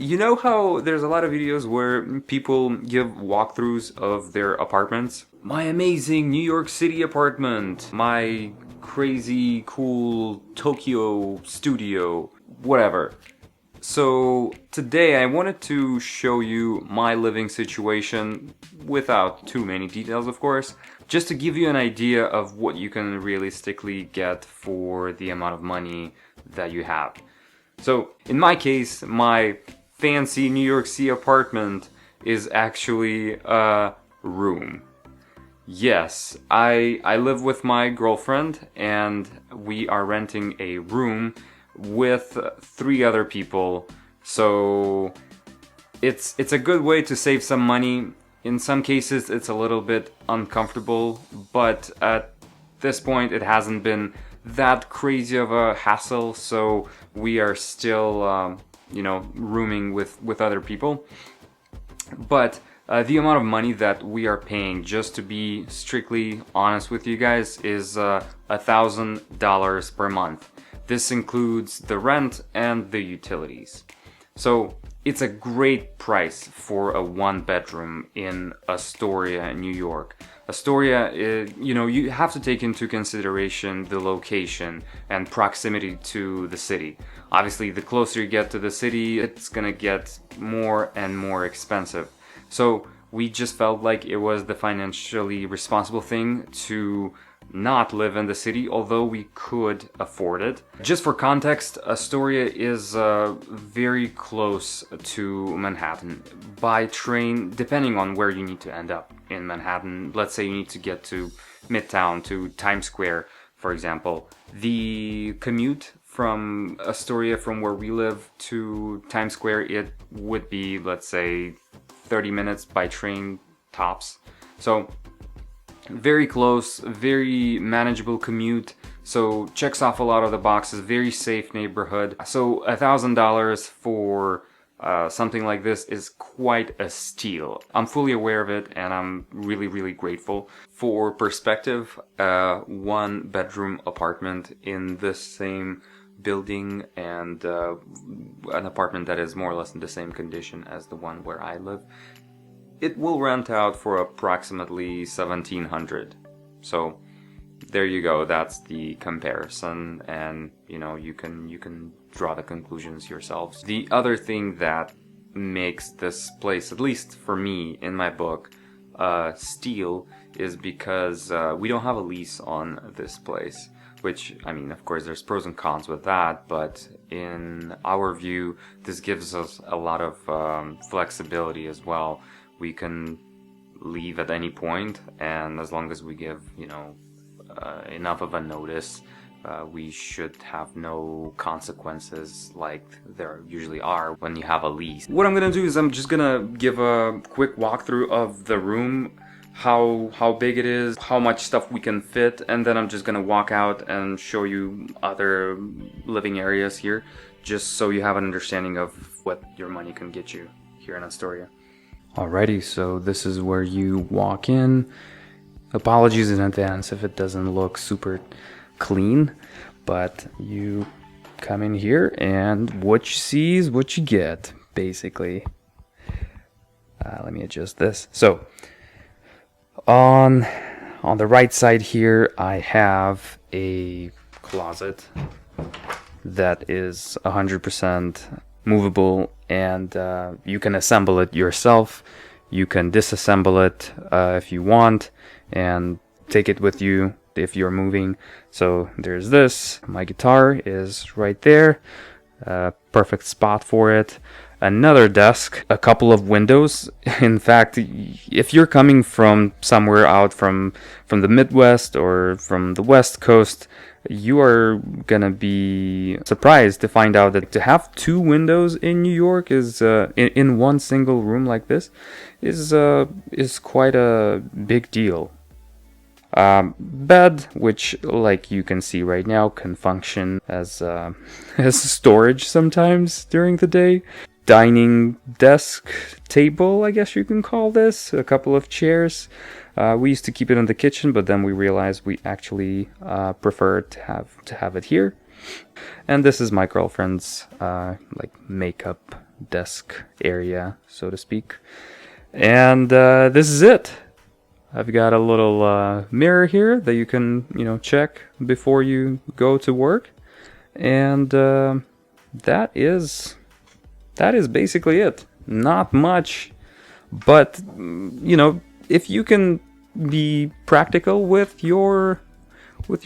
You know how there's a lot of videos where people give walkthroughs of their apartments? My amazing New York City apartment, my crazy cool Tokyo studio, whatever. So today I wanted to show you my living situation without too many details, of course, just to give you an idea of what you can realistically get for the amount of money that you have. So in my case, my fancy New York City apartment is actually a room. Yes, I live with my girlfriend and we are renting a room with 3 other people. So it's a good way to save some money. In some cases it's a little bit uncomfortable, but at this point it hasn't been that crazy of a hassle, so we are still rooming with other people. But the amount of money that we are paying, just to be strictly honest with you guys, is $1,000 per month. This includes the rent and the utilities. So it's a great price for a 1-bedroom in Astoria, New York. Astoria, you have to take into consideration the location and proximity to the city. Obviously, the closer you get to the city, it's gonna get more and more expensive. So we just felt like it was the financially responsible thing to not live in the city, although we could afford it. Just for context, Astoria is very close to Manhattan. By train, depending on where you need to end up in Manhattan, let's say you need to get to Midtown, to Times Square, for example. The commute from Astoria, from where we live, to Times Square, it would be, let's say, 30 minutes by train tops. So very close, very manageable commute, so checks off a lot of the boxes, very safe neighborhood. So $1,000 for something like this is quite a steal. I'm fully aware of it and I'm really grateful. For perspective, a 1-bedroom apartment in this same building and an apartment that is more or less in the same condition as the one where I live, it will rent out for approximately $1,700. So there you go. That's the comparison, and you can draw the conclusions yourselves. The other thing that makes this place, at least for me in my book, steal, is because we don't have a lease on this place. Which, I mean, of course, there's pros and cons with that, but in our view, this gives us a lot of flexibility as well. We can leave at any point, and as long as we give, enough of a notice, we should have no consequences like there usually are when you have a lease. What I'm gonna do is I'm just gonna give a quick walkthrough of the room, how big it is, how much stuff we can fit, and then I'm just gonna walk out and show you other living areas here, just so you have an understanding of what your money can get you here in Astoria. Alrighty, so this is where you walk in. Apologies in advance if it doesn't look super clean, but you come in here and what you see is what you get, basically. Let me adjust this. So on the right side here, I have a closet that is 100% movable, and you can assemble it yourself. You can disassemble it if you want and take it with you if you're moving. So there's this. My guitar is right there. Perfect spot for it. Another desk, a couple of windows. In fact, if you're coming from somewhere out from the Midwest or from the West Coast, you are gonna be surprised to find out that to have 2 windows in New York is in one single room like this is quite a big deal. Bed, which, like you can see right now, can function as storage sometimes during the day. Dining desk table, I guess you can call this. A couple of chairs. We used to keep it in the kitchen, but then we realized we actually prefer to have it here. And this is my girlfriend's makeup desk area, so to speak. And this is it. I've got a little mirror here that you can, check before you go to work. And that is basically it. Not much, but if you can be practical with your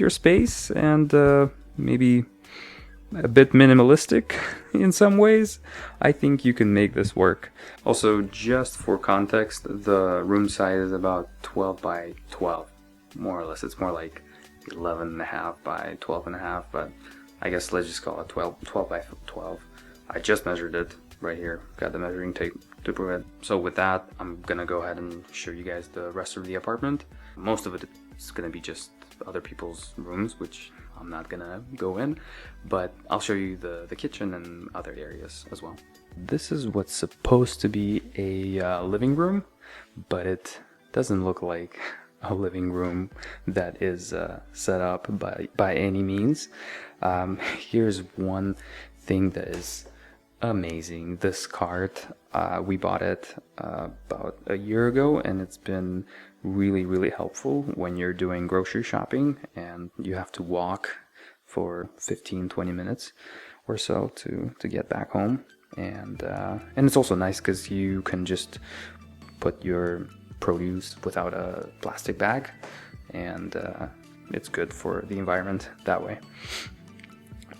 space and maybe a bit minimalistic in some ways, I think you can make this work. Also, just for context, the room size is about 12 by 12, more or less. It's more like 11.5 by 12.5, but I guess let's just call it 12 by 12. I just measured it right here, got the measuring tape to prove it. So with that, I'm gonna go ahead and show you guys the rest of the apartment. Most of it is gonna be just other people's rooms, which I'm not gonna go in, but I'll show you the kitchen and other areas as well. This is what's supposed to be a living room, but it doesn't look like a living room that is set up by any means. Here's one thing that is amazing. This cart, we bought it about a year ago, and it's been really helpful when you're doing grocery shopping and you have to walk for 15-20 minutes or so to get back home. And it's also nice because you can just put your produce without a plastic bag, and it's good for the environment that way.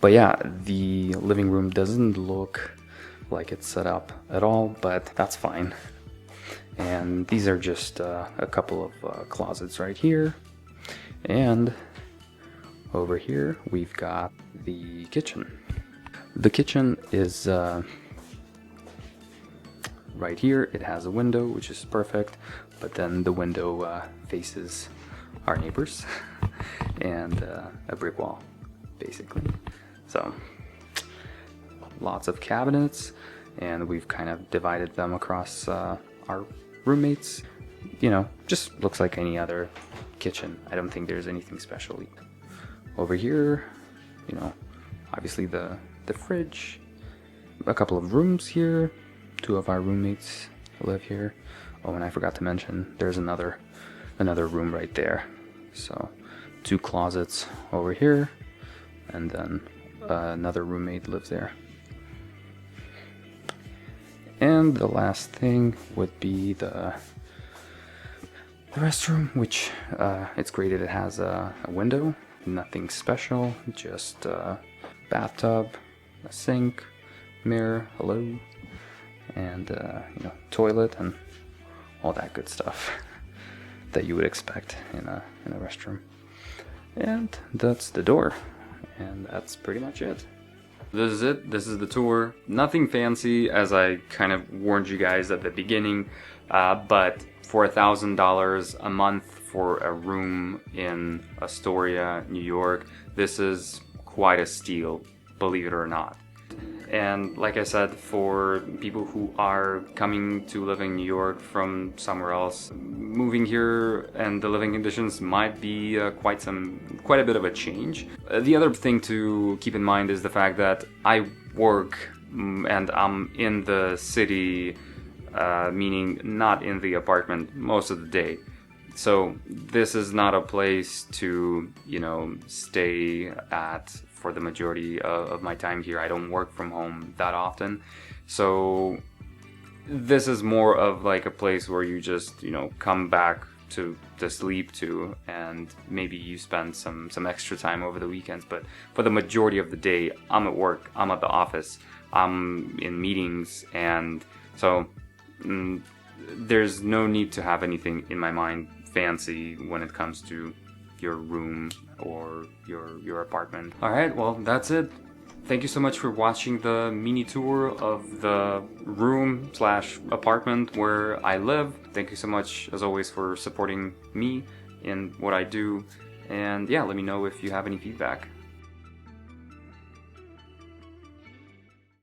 But yeah, the living room doesn't look like it's set up at all, but that's fine. And these are just a couple of closets right here. And over here, we've got the kitchen. The kitchen is right here. It has a window, which is perfect, but then the window faces our neighbors and a brick wall, basically. So lots of cabinets, and we've kind of divided them across our roommates. Just looks like any other kitchen. I don't think there's anything special. Over here, obviously the fridge, a couple of rooms here. Two of our roommates live here. Oh, and I forgot to mention, there's another room right there. So 2 closets over here, and then another roommate lives there. And the last thing would be the restroom, which it's great that it has a window. Nothing special, just a bathtub, a sink, mirror, hello, and toilet and all that good stuff that you would expect in a restroom. And that's the door, and that's pretty much it. This is it. This is the tour. Nothing fancy, as I kind of warned you guys at the beginning, but for $1,000 a month for a room in Astoria, New York, this is quite a steal, believe it or not. And like I said, for people who are coming to live in New York from somewhere else, moving here and the living conditions might be quite a bit of a change. The other thing to keep in mind is the fact that I work and I'm in the city, meaning not in the apartment most of the day. So this is not a place to, stay at for the majority of my time here. I don't work from home that often. So this is more of like a place where you just, come back to sleep to, and maybe you spend some extra time over the weekends. But for the majority of the day, I'm at work, I'm at the office, I'm in meetings, and so there's no need to have anything in my mind fancy when it comes to your room or your apartment. Alright, well, that's it. Thank you so much for watching the mini tour of the room / apartment where I live. Thank you so much, as always, for supporting me in what I do. And yeah, let me know if you have any feedback.